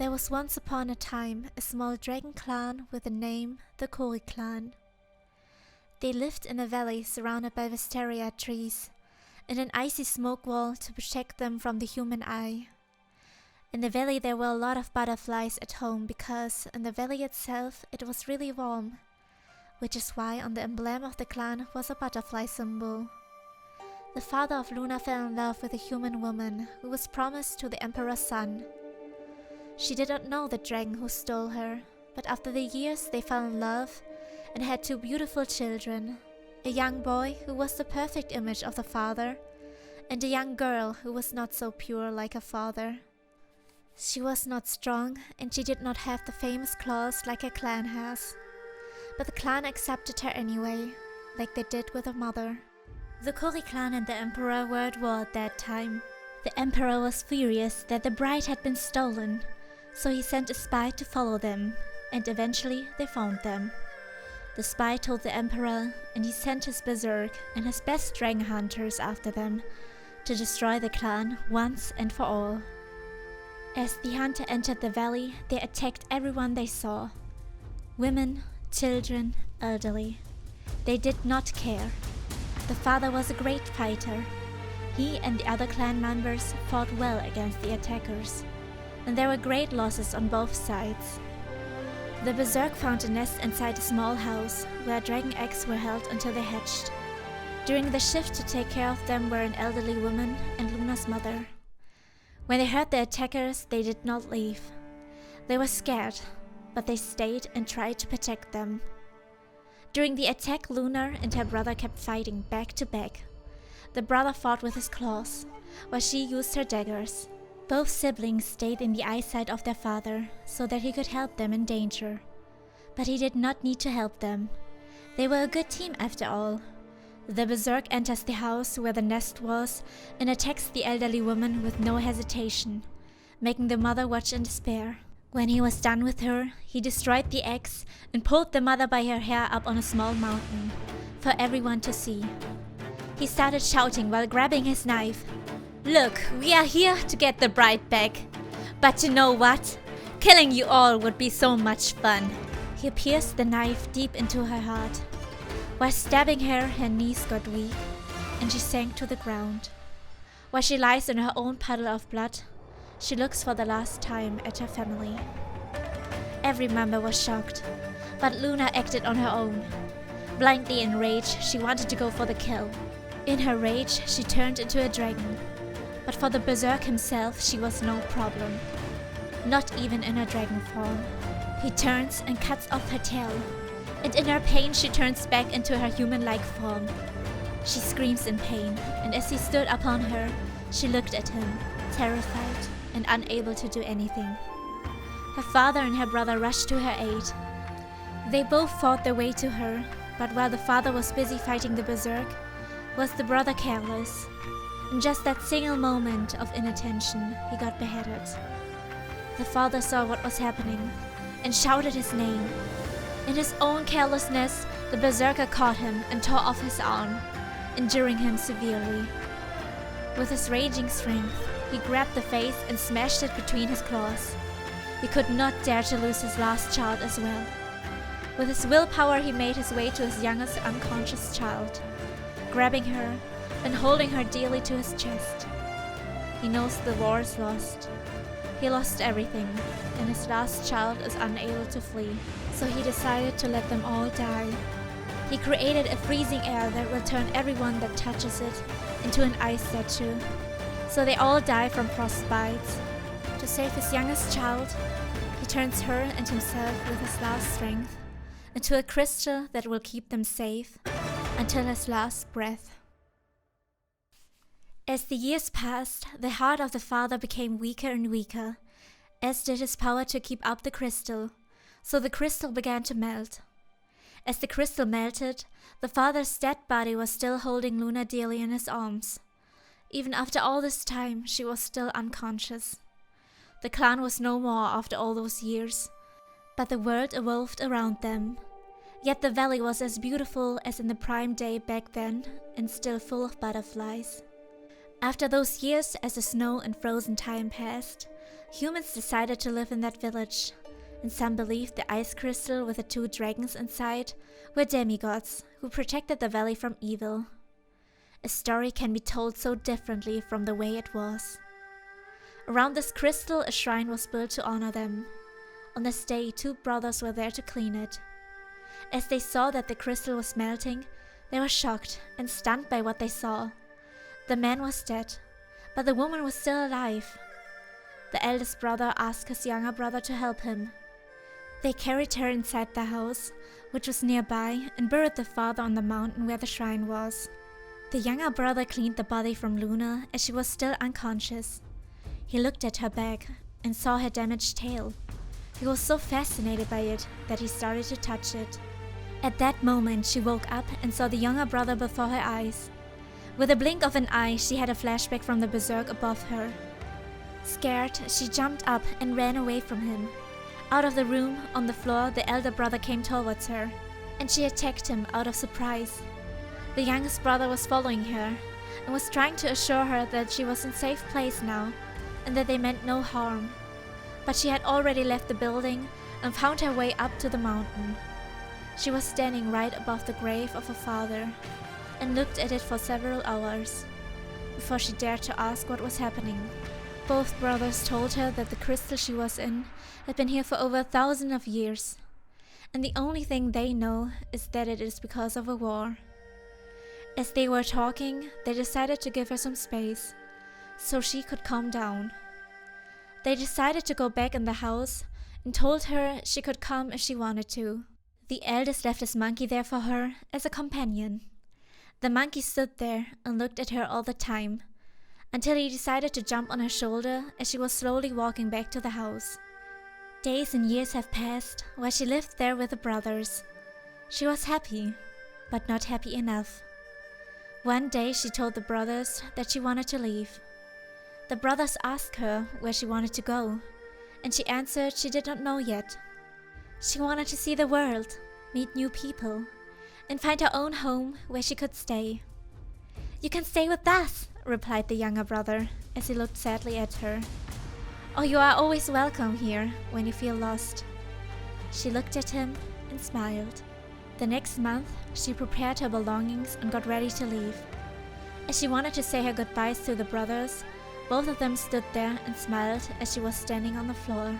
There was once upon a time a small dragon clan with the name the Kori clan. They lived in a valley surrounded by wisteria trees and an icy smoke wall to protect them from the human eye. In the valley there were a lot of butterflies at home because in the valley itself it was really warm, which is why on the emblem of the clan was a butterfly symbol. The father of Lunar fell in love with a human woman who was promised to the emperor's son. She did not know the dragon who stole her, but after the years they fell in love and had 2 beautiful children, a young boy who was the perfect image of the father, and a young girl who was not so pure like her father. She was not strong and she did not have the famous claws like her clan has, but the clan accepted her anyway, like they did with her mother. The Kori clan and the emperor were at war at that time. The emperor was furious that the bride had been stolen, so he sent a spy to follow them, and eventually they found them. The spy told the emperor, and he sent his berserk and his best dragon hunters after them to destroy the clan once and for all. As the hunter entered the valley, they attacked everyone they saw. Women, children, elderly. They did not care. The father was a great fighter. He and the other clan members fought well against the attackers, and there were great losses on both sides. The berserk found a nest inside a small house, where dragon eggs were held until they hatched. During the shift to take care of them were an elderly woman and Lunar's mother. When they heard the attackers, they did not leave. They were scared, but they stayed and tried to protect them. During the attack, Lunar and her brother kept fighting back to back. The brother fought with his claws, while she used her daggers. Both siblings stayed in the eyesight of their father, so that he could help them in danger. But he did not need to help them. They were a good team after all. The berserk enters the house where the nest was and attacks the elderly woman with no hesitation, making the mother watch in despair. When he was done with her, he destroyed the eggs and pulled the mother by her hair up on a small mountain, for everyone to see. He started shouting while grabbing his knife. "Look, we are here to get the bride back. But you know what? Killing you all would be so much fun." He pierced the knife deep into her heart. While stabbing her, her knees got weak, and she sank to the ground. While she lies in her own puddle of blood, she looks for the last time at her family. Every member was shocked, but Lunar acted on her own. Blindly enraged, she wanted to go for the kill. In her rage, she turned into a dragon. But for the berserk himself, she was no problem. Not even in her dragon form. He turns and cuts off her tail, and in her pain she turns back into her human-like form. She screams in pain, and as he stood upon her, she looked at him, terrified and unable to do anything. Her father and her brother rushed to her aid. They both fought their way to her, but while the father was busy fighting the berserk, was the brother careless. In just that single moment of inattention, he got beheaded. The father saw what was happening and shouted his name. In his own carelessness, the berserker caught him and tore off his arm, injuring him severely. With his raging strength, he grabbed the face and smashed it between his claws. He could not dare to lose his last child as well. With his willpower, he made his way to his youngest unconscious child, grabbing her and holding her dearly to his chest. He knows the war is lost. He lost everything, and his last child is unable to flee, so he decided to let them all die. He created a freezing air that will turn everyone that touches it into an ice statue, so they all die from frostbites. To save his youngest child, he turns her and himself with his last strength into a crystal that will keep them safe until his last breath. As the years passed, the heart of the father became weaker and weaker, as did his power to keep up the crystal, so the crystal began to melt. As the crystal melted, the father's dead body was still holding Lunar dearly in his arms. Even after all this time, she was still unconscious. The clan was no more after all those years, but the world evolved around them. Yet the valley was as beautiful as in the prime day back then, and still full of butterflies. After those years, as the snow and frozen time passed, Humans decided to live in that village, and some believed the ice crystal with the 2 dragons inside were demigods who protected the valley from evil. A story can be told so differently from the way it was. Around this crystal, a shrine was built to honor them. On this day, 2 brothers were there to clean it. As they saw that the crystal was melting, they were shocked and stunned by what they saw. The man was dead, but the woman was still alive. The eldest brother asked his younger brother to help him. They carried her inside the house, which was nearby, and buried the father on the mountain where the shrine was. The younger brother cleaned the body from Lunar as she was still unconscious. He looked at her back and saw her damaged tail. He was so fascinated by it that he started to touch it. At that moment, she woke up and saw the younger brother before her eyes. With a blink of an eye, she had a flashback from the berserk above her. Scared, she jumped up and ran away from him. Out of the room, on the floor, the elder brother came towards her, and she attacked him out of surprise. The youngest brother was following her, and was trying to assure her that she was in a safe place now, and that they meant no harm. But she had already left the building and found her way up to the mountain. She was standing right above the grave of her father, and looked at it for several hours, before she dared to ask what was happening. Both brothers told her that the crystal she was in had been here for over 1,000 of years, and the only thing they know is that it is because of a war. As they were talking, they decided to give her some space, so she could calm down. They decided to go back in the house and told her she could come if she wanted to. The eldest left his monkey there for her as a companion. The monkey stood there and looked at her all the time, until he decided to jump on her shoulder as she was slowly walking back to the house. Days and years have passed while she lived there with the brothers. She was happy, but not happy enough. One day she told the brothers that she wanted to leave. The brothers asked her where she wanted to go, and she answered she did not know yet. She wanted to see the world, meet new people, and find her own home where she could stay. "You can stay with us," replied the younger brother, as he looked sadly at her. "Oh, you are always welcome here when you feel lost." She looked at him and smiled. The next month, she prepared her belongings and got ready to leave. As she wanted to say her goodbyes to the brothers, both of them stood there and smiled as she was standing on the floor.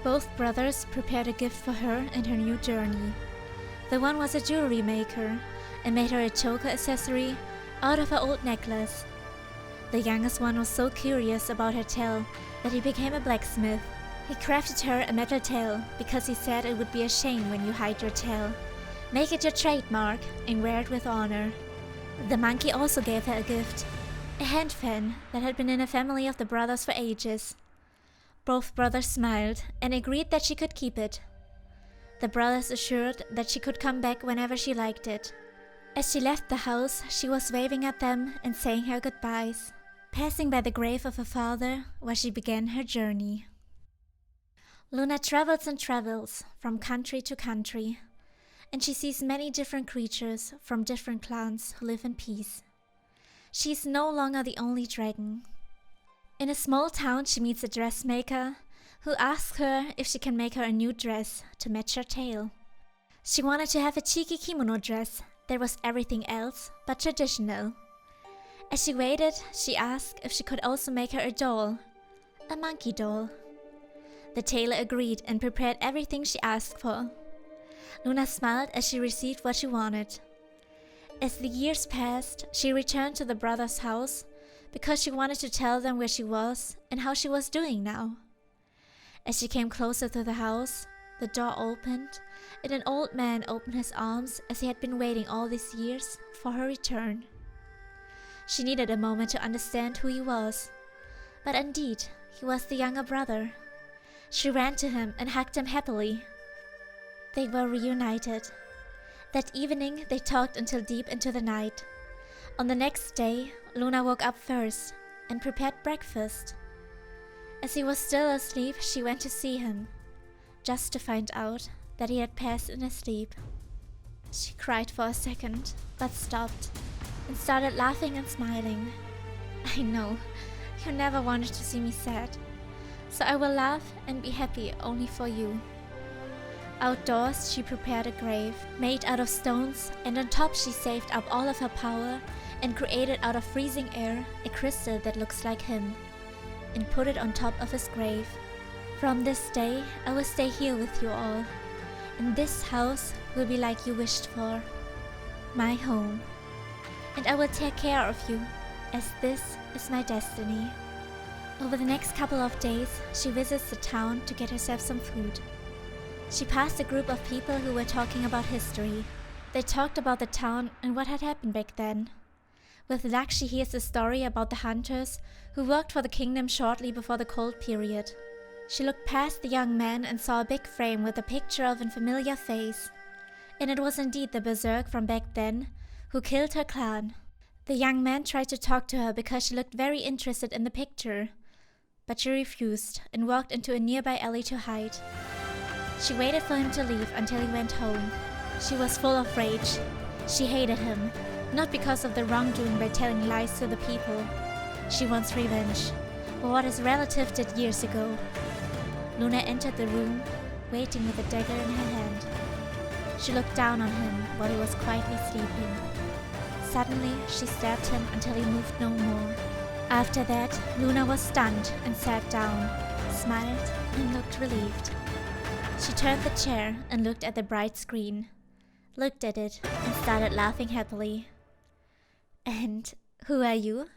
Both brothers prepared a gift for her in her new journey. The one was a jewelry maker and made her a choker accessory out of her old necklace. The youngest one was so curious about her tail that he became a blacksmith. He crafted her a metal tail because he said it would be a shame when you hide your tail. Make it your trademark and wear it with honor. The monkey also gave her a gift, a hand fan that had been in the family of the brothers for ages. Both brothers smiled and agreed that she could keep it. The brothers assured that she could come back whenever she liked it. As she left the house, she was waving at them and saying her goodbyes, passing by the grave of her father where she began her journey. Luna travels and travels from country to country, and she sees many different creatures from different clans who live in peace. She is no longer the only dragon. In a small town, she meets a dressmaker who asks her if she can make her a new dress to match her tail. She wanted to have a cheeky kimono dress that was everything else but traditional. As she waited, she asked if she could also make her a doll, a monkey doll. The tailor agreed and prepared everything she asked for. Luna smiled as she received what she wanted. As the years passed, she returned to the brothers' house because she wanted to tell them where she was and how she was doing now. As she came closer to the house, the door opened, and an old man opened his arms as he had been waiting all these years for her return. She needed a moment to understand who he was, but indeed, he was the younger brother. She ran to him and hugged him happily. They were reunited. That evening, they talked until deep into the night. On the next day, Luna woke up first and prepared breakfast. As he was still asleep, she went to see him, just to find out that he had passed in his sleep. She cried for a second, but stopped and started laughing and smiling. "I know, you never wanted to see me sad, so I will laugh and be happy only for you. Outdoors, she prepared a grave, made out of stones, and on top she saved up all of her power and created out of freezing air a crystal that looks like him, and put it on top of his grave. From this day, I will stay here with you all, and this house will be like you wished for, my home. And I will take care of you, as this is my destiny. Over the next couple of days, she visits the town to get herself some food. She passed a group of people who were talking about history. They talked about the town and what had happened back then. With luck, she hears a story about the hunters who worked for the kingdom shortly before the Cold Period. She looked past the young man and saw a big frame with a picture of a familiar face. And it was indeed the berserk from back then who killed her clan. The young man tried to talk to her because she looked very interested in the picture, but she refused and walked into a nearby alley to hide. She waited for him to leave until he went home. She was full of rage. She hated him, not because of the wrongdoing by telling lies to the people. She wants revenge for what his relative did years ago. Lunar entered the room, waiting with a dagger in her hand. She looked down on him while he was quietly sleeping. Suddenly, she stabbed him until he moved no more. After that, Lunar was stunned and sat down, smiled, and looked relieved. She turned the chair and looked at the bright screen, looked at it, and started laughing happily. "And who are you?"